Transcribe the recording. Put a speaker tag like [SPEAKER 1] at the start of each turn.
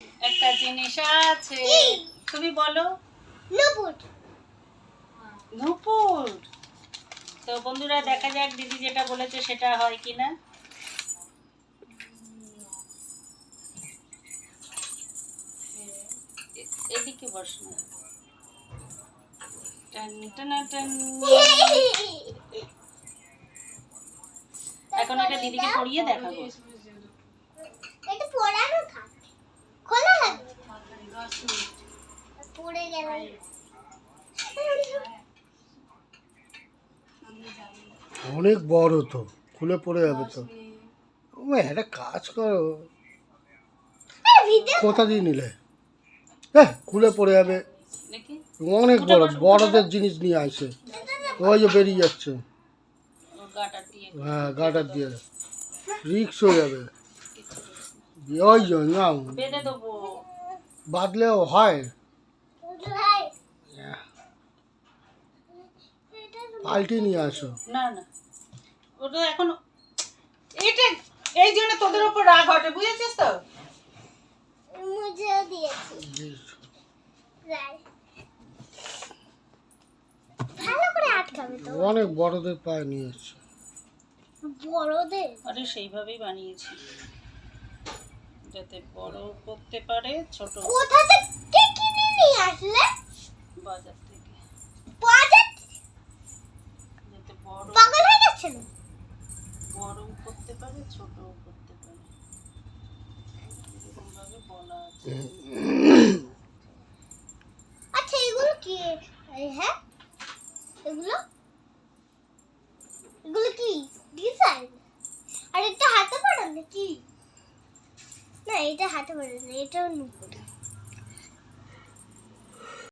[SPEAKER 1] একটা জিনিস আছে, তুমি বলো।
[SPEAKER 2] নুপুর।
[SPEAKER 1] নুপুর। তো বন্ধুরা দেখা যাক দিদি যেটা বলেছে সেটা হয় কিনা। এদিকে বস না। টান টান টান। এখন এটা দিদিকে পড়িয়ে দেখাবো।
[SPEAKER 2] এটা পড়ানো থাক, খোলা লাগবে, পড়ে গেল।
[SPEAKER 3] অনেক বড় তো, খুলে পড়ে যাবে তো। একটা কাজ করো, কোথা দিয়ে নিলে? হ্যাঁ, খুলে পড়ে যাবে।
[SPEAKER 1] দেখি
[SPEAKER 3] অনেক বড়, বড়দের জিনিস নিয়ে আসে। ওই যে বেরিয়ে যাচ্ছে। হ্যাঁ, গাটার দিয়ে রিক্স হয়ে যাবে। ওই জন্য
[SPEAKER 1] বেঁধে দেবো।
[SPEAKER 3] বাদলেও হয়, পাল্টি নিয়ে আসো।
[SPEAKER 1] না না, ওটা এখন এটা এই জন্য তোদের উপর রাগ হটে, বুঝেছিস তো?
[SPEAKER 2] মুঝেও দিয়েছি। ভালো করে আটকাবে তো।
[SPEAKER 3] অনেক বড়দের পায়ে নিয়ে এসছে।
[SPEAKER 2] বড়দের?
[SPEAKER 1] আরে সেইভাবেই বানিয়েছি যাতে বড় করতে পারে ছোট।
[SPEAKER 2] কোথা থেকে কিনে নিয়ে আসলে?
[SPEAKER 1] বাজার থেকে।
[SPEAKER 2] বাজার?
[SPEAKER 1] যাতে বড়
[SPEAKER 2] পাগল হয়ে গেছেন?
[SPEAKER 1] বড় করতে পারে ছোট করতে পারে, এরকম ভাবে বলা আছে।
[SPEAKER 2] আচ্ছা এগুলো কি? হ্যাঁ, এগুলো এগুলো কি ডিজাইন? আর এটা হাতে বানানো কি? না, এটা হাতে বানানো, এটাও নুপুর।